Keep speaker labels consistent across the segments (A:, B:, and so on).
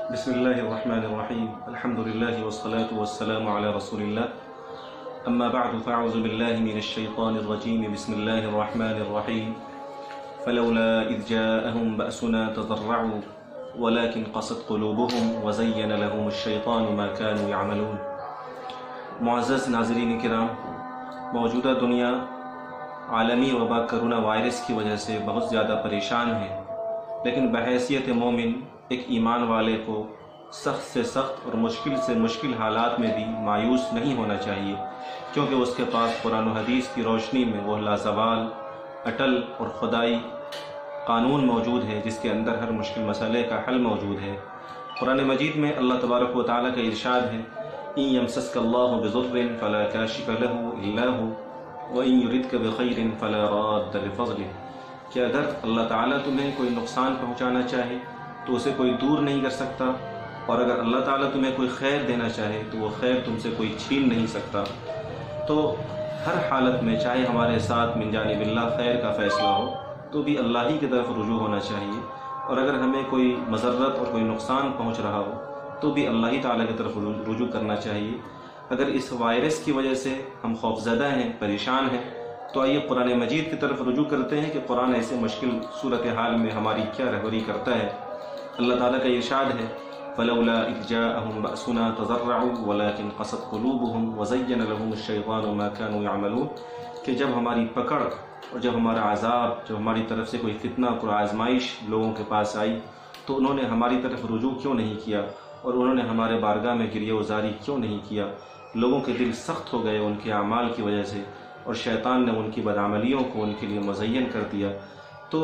A: بسم الله الرحمن الرحيم الحمد لله والصلاة والسلام على رسول الله أما بعد فأعوذ بالله من الشيطان الرجيم بسم الله الرحمن الرحيم فلولا إذ جاءهم بأسنا تضرعوا ولكن قست قلوبهم وزين لهم الشيطان ما كانوا يعملون۔ معزز ناظرین کرام، موجودہ دنیا عالمی وبا کرونا وائرس کی وجہ سے بہت زیادہ پریشان ہے، لیکن بحیثیت مومن ایک ایمان والے کو سخت سے سخت اور مشکل سے مشکل حالات میں بھی مایوس نہیں ہونا چاہیے، کیونکہ اس کے پاس قرآن و حدیث کی روشنی میں وہ لازوال، اٹل اور خدائی قانون موجود ہے، جس کے اندر ہر مشکل مسئلے کا حل موجود ہے۔ قرآن مجید میں اللہ تبارک و تعالیٰ کا ارشاد ہے، إن يمسسك الله بضر فلا كاشف له إلا هو وإن يردك بخير فلا راد لفضله، کہ اگر اللہ تعالیٰ تمہیں کوئی نقصان پہنچانا چاہے تو اسے کوئی دور نہیں کر سکتا، اور اگر اللہ تعالیٰ تمہیں کوئی خیر دینا چاہے تو وہ خیر تم سے کوئی چھین نہیں سکتا۔ تو ہر حالت میں چاہے ہمارے ساتھ من جانب اللہ خیر کا فیصلہ ہو تو بھی اللہ ہی کی طرف رجوع ہونا چاہیے، اور اگر ہمیں کوئی مضرت اور کوئی نقصان پہنچ رہا ہو تو بھی اللہ ہی تعالیٰ کی طرف رجوع کرنا چاہیے۔ اگر اس وائرس کی وجہ سے ہم خوفزدہ ہیں، پریشان ہیں، تو آئیے قرآن مجید کی طرف رجوع کرتے ہیں کہ قرآن ایسے مشکل صورتحال میں ہماری کیا رہبری کرتا ہے۔ اللہ تعالیٰ کا ارشاد ہے، فَلَوْلَا إِذْ جَاءَهُمْ بَأْسُنَا تَضَرَّعُوا وَلَكِنْ قَسَتْ قُلُوبُهُمْ وَزَيَّنَ لَهُمُ الشَّيْطَانُ مَا كَانُوا يَعْمَلُونَ، کہ جب ہماری پکڑ اور جب ہمارا عذاب، جب ہماری طرف سے کوئی فتنہ اور آزمائش لوگوں کے پاس آئی تو انہوں نے ہماری طرف رجوع کیوں نہیں کیا، اور انہوں نے ہمارے بارگاہ میں گریہ وزاری کیوں نہیں کیا۔ لوگوں کے دل سخت ہو گئے ان کے اعمال کی وجہ سے، اور شیطان نے ان کی بدعملیوں کو ان کے لیے مزین کر دیا۔ تو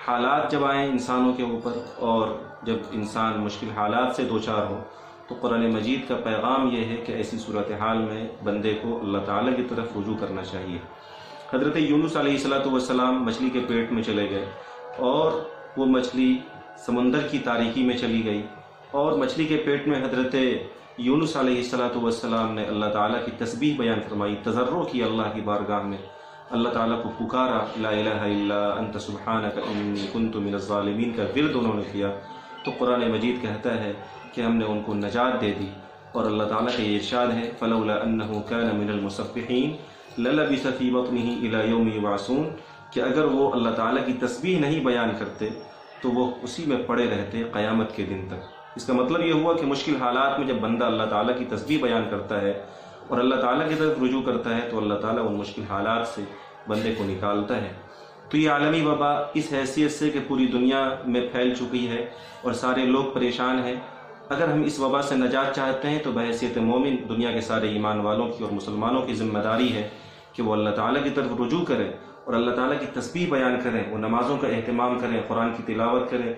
A: حالات جب آئیں انسانوں کے اوپر، اور جب انسان مشکل حالات سے دوچار ہو، تو قرآن مجید کا پیغام یہ ہے کہ ایسی صورتحال میں بندے کو اللہ تعالیٰ کی طرف رجوع کرنا چاہیے۔ حضرت یونس علیہ السلام مچھلی کے پیٹ میں چلے گئے، اور وہ مچھلی سمندر کی تاریکی میں چلی گئی، اور مچھلی کے پیٹ میں حضرت یونس علیہ السلام نے اللہ تعالیٰ کی تسبیح بیان فرمائی، تضرع کی اللہ کی بارگاہ میں، اللہ تعالیٰ کو پکارا، لا الہ الا انت سبحانک انی کنت من الظالمین کا ورد انہوں نے کیا۔ تو قرآن مجید کہتا ہے کہ ہم نے ان کو نجات دے دی، اور اللہ تعالیٰ کا یہ ارشاد ہے، فلولا انہ کان من المسبحین للبث فی بطنہ الی یوم یبعثون، کہ اگر وہ اللہ تعالیٰ کی تسبیح نہیں بیان کرتے تو وہ اسی میں پڑے رہتے قیامت کے دن تک۔ اس کا مطلب یہ ہوا کہ مشکل حالات میں جب بندہ اللہ تعالیٰ کی تسبیح بیان کرتا ہے اور اللہ تعالیٰ کی طرف رجوع کرتا ہے تو اللہ تعالیٰ ان مشکل حالات سے بندے کو نکالتا ہے۔ تو یہ عالمی وبا اس حیثیت سے کہ پوری دنیا میں پھیل چکی ہے اور سارے لوگ پریشان ہیں، اگر ہم اس وبا سے نجات چاہتے ہیں تو بحیثیت مومن دنیا کے سارے ایمان والوں کی اور مسلمانوں کی ذمہ داری ہے کہ وہ اللہ تعالیٰ کی طرف رجوع کریں اور اللہ تعالیٰ کی تسبیح بیان کریں، وہ نمازوں کا اہتمام کریں، قرآن کی تلاوت کریں،